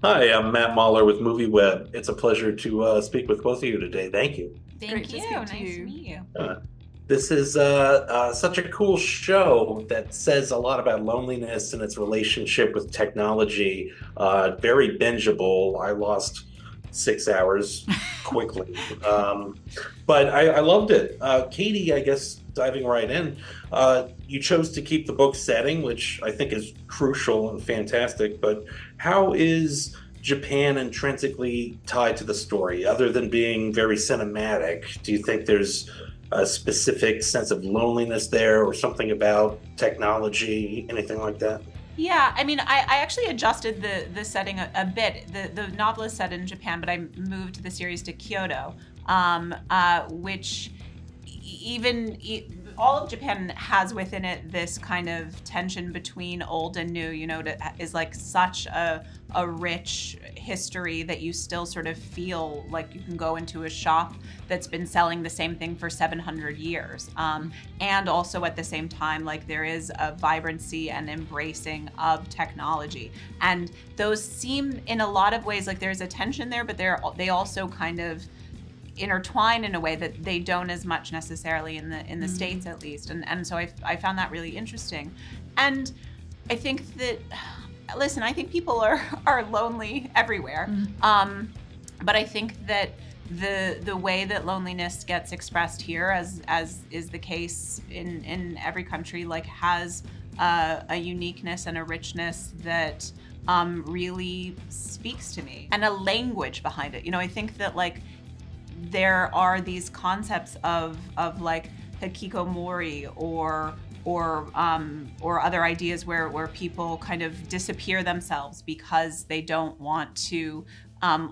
Hi, I'm Matt Mahler with MovieWeb. It's a pleasure to speak with both of you today. Thank you. Great Thank to you. speak to Nice to you. meet you. Uh, this is such a cool show that says a lot about loneliness and its relationship with technology. Very bingeable. I lost 6 hours quickly, but I loved it. Katie, I guess diving right in, you chose to keep the book setting, which I think is crucial and fantastic. But how is Japan intrinsically tied to the story, other than being very cinematic? Do you think there's a specific sense of loneliness there or something about technology, anything like that? Yeah, I mean, I actually adjusted the setting a bit. The novel is set in Japan, but I moved the series to Kyoto, which all of Japan has within it this kind of tension between old and new. Is like such a rich history that you still sort of feel like you can go into a shop that's been selling the same thing for 700 years. And also at the same time, like there is a vibrancy and embracing of technology. And those seem in a lot of ways like there's a tension there, but they also kind of intertwine in a way that they don't as much necessarily in the States, at least. And so I found that really interesting. And I think that, listen, I think people are lonely everywhere. But I think that the way that loneliness gets expressed here, as is the case in every country, like has a uniqueness and a richness that really speaks to me, and a language behind it. I think that like there are these concepts of like hikikomori or other ideas where people kind of disappear themselves because they don't want to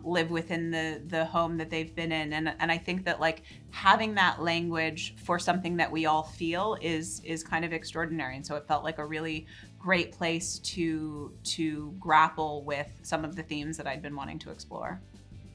live within the home that they've been in. And I think that like having that language for something that we all feel is kind of extraordinary. And so it felt like a really great place to grapple with some of the themes that I'd been wanting to explore.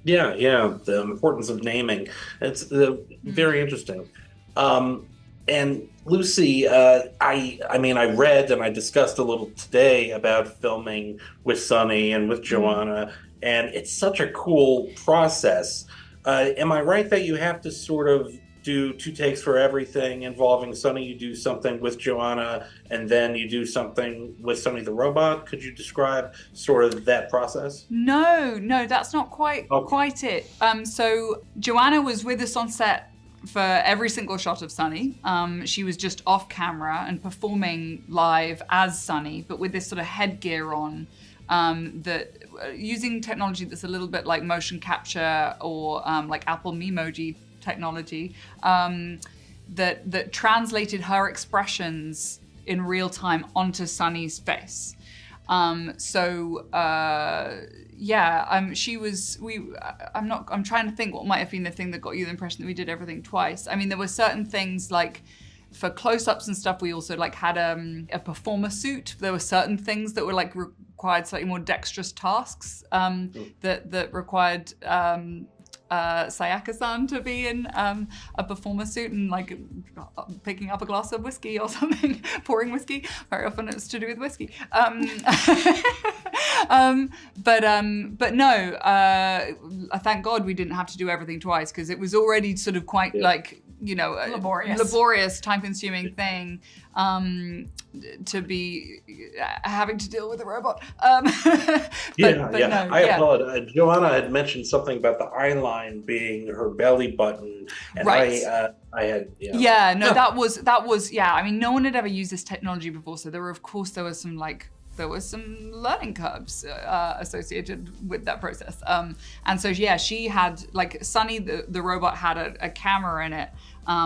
Yeah, the importance of naming. It's very interesting. And Lucy, I mean, I read and I discussed a little today about filming with Sunny and with Joanna, and it's such a cool process. Am I right that you have to sort of do two takes for everything involving Sunny? You do something with Joanna, and then you do something with Sunny the robot. Could you describe sort of that process? No, that's not quite Okay. quite it. So Joanna was with us on set for every single shot of Sunny. She was just off camera and performing live as Sunny, but with this sort of headgear on. That using technology that's a little bit like motion capture or like Apple Memoji technology, that translated her expressions in real time onto Sunny's face. She was. I'm trying to think what might have been the thing that got you the impression that we did everything twice. I mean, there were certain things like, for close-ups and stuff, we also like had a performer suit. There were certain things that were like required slightly more dexterous tasks that required Sayaka-san to be in a performer suit and like picking up a glass of whiskey or something, pouring whiskey. Very often it's to do with whiskey. But no, thank God we didn't have to do everything twice, because it was already sort of quite like, laborious, time-consuming thing to be having to deal with a robot. I apologize. Joanna had mentioned something about the eye line being her belly button, and right. I had that was I mean, no one had ever used this technology before, so there was some learning curves associated with that process. And so, she had, like, Sunny, the robot, had a camera in it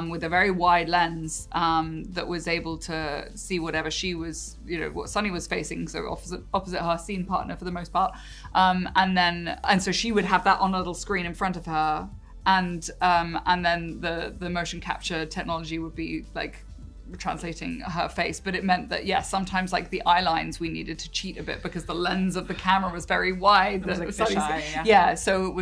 with a very wide lens that was able to see whatever she was, what Sunny was facing, so opposite her scene partner for the most part. And so she would have that on a little screen in front of her. And then the motion capture technology would be, like, translating her face, but it meant that sometimes like the eye lines we needed to cheat a bit because the lens of the camera was very wide. It was like fisheye, So it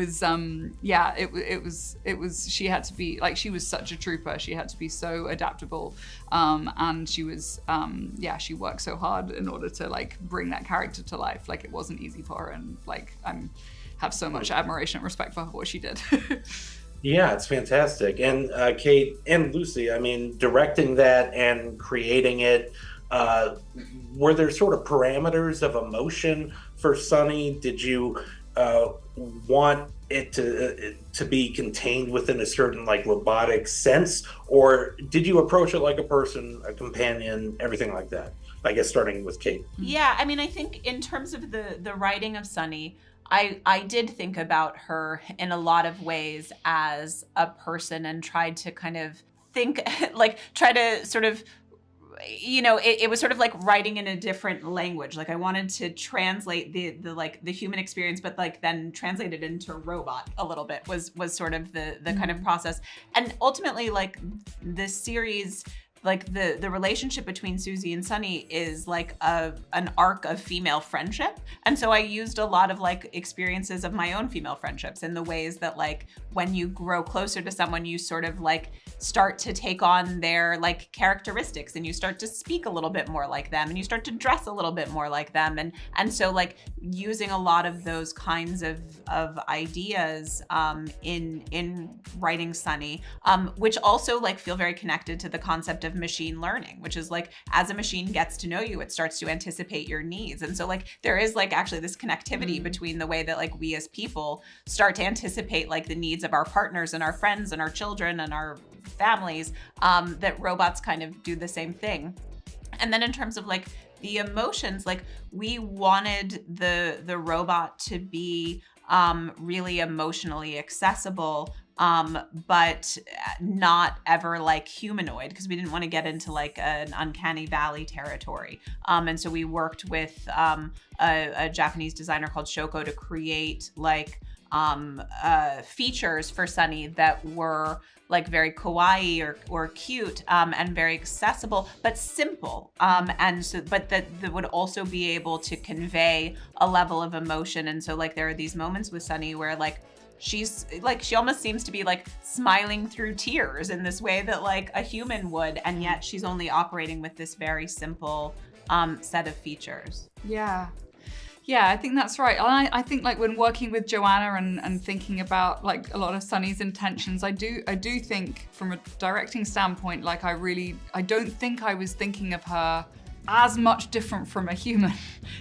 was it was she had to be like, she was such a trooper. She had to be so adaptable, and she was she worked so hard in order to like bring that character to life. Like it wasn't easy for her, and like have so much admiration and respect for what she did. Yeah, it's fantastic. And Kate and Lucy, I mean, directing that and creating it, were there sort of parameters of emotion for Sunny? Did you want it to be contained within a certain like robotic sense, or did you approach it like a person, a companion, everything like that? I guess starting with Kate. Yeah, I mean, I think in terms of the writing of Sunny, I did think about her in a lot of ways as a person and tried to kind of think, like try to sort of, you know, it was sort of like writing in a different language. Like I wanted to translate the human experience, but like then translate it into robot a little bit was sort of the kind of process. And ultimately, like this series, like the relationship between Suzie and Sunny is like an arc of female friendship. And so I used a lot of like experiences of my own female friendships in the ways that like when you grow closer to someone, you sort of like start to take on their like characteristics, and you start to speak a little bit more like them, and you start to dress a little bit more like them. And so like using a lot of those kinds of ideas in writing Sunny, which also like feel very connected to the concept of machine learning, which is like as a machine gets to know you, it starts to anticipate your needs. And so like there is like actually this connectivity between the way that like we as people start to anticipate like the needs of our partners and our friends and our children and our families, that robots kind of do the same thing. And then in terms of like the emotions, like we wanted the robot to be really emotionally accessible, but not ever like humanoid, because we didn't want to get into like an uncanny valley territory. And so we worked with a Japanese designer called Shoko to create like features for Sunny that were like very kawaii or cute, and very accessible, but simple. And so, but that would also be able to convey a level of emotion. And so like there are these moments with Sunny where like she's like, she almost seems to be like smiling through tears in this way that like a human would, and yet she's only operating with this very simple set of features. Yeah, I think that's right. I think like when working with Joanna and thinking about like a lot of Sunny's intentions, I do think from a directing standpoint, like I don't think I was thinking of her as much different from a human,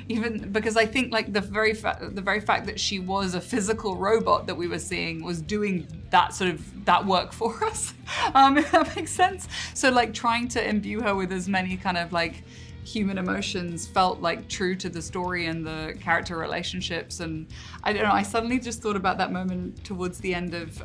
even because I think like the very fact that she was a physical robot that we were seeing was doing that sort of that work for us, if that makes sense. So like trying to imbue her with as many kind of like human emotions felt like true to the story and the character relationships. And I don't know, I suddenly just thought about that moment towards the end of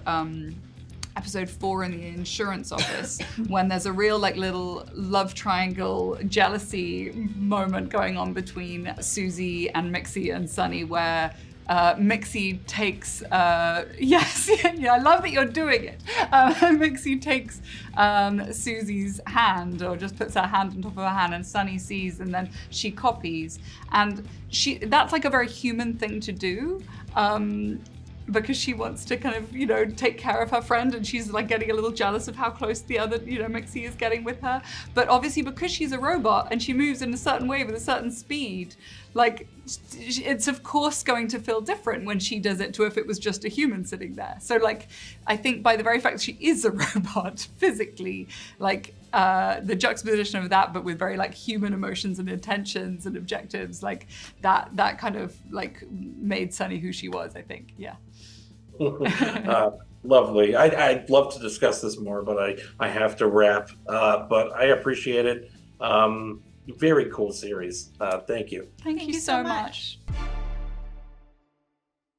episode 4 in the insurance office when there's a real like little love triangle jealousy moment going on between Suzie and Mixie and Sunny, where Mixie takes, yes, yeah, I love that you're doing it. Mixie takes Susie's hand, or just puts her hand on top of her hand, and Sunny sees, and then she copies. And that's like a very human thing to do. Because she wants to kind of, you know, take care of her friend, and she's like getting a little jealous of how close the other, you know, Mixie is getting with her. But obviously because she's a robot and she moves in a certain way with a certain speed, like it's of course going to feel different when she does it to if it was just a human sitting there. So like, I think by the very fact that she is a robot physically, like the juxtaposition of that, but with very like human emotions and intentions and objectives, like that kind of like made Sunny who she was, I think. Yeah. Lovely. I'd love to discuss this more, but I have to wrap. But I appreciate it. Very cool series. Thank you. Thank you so much.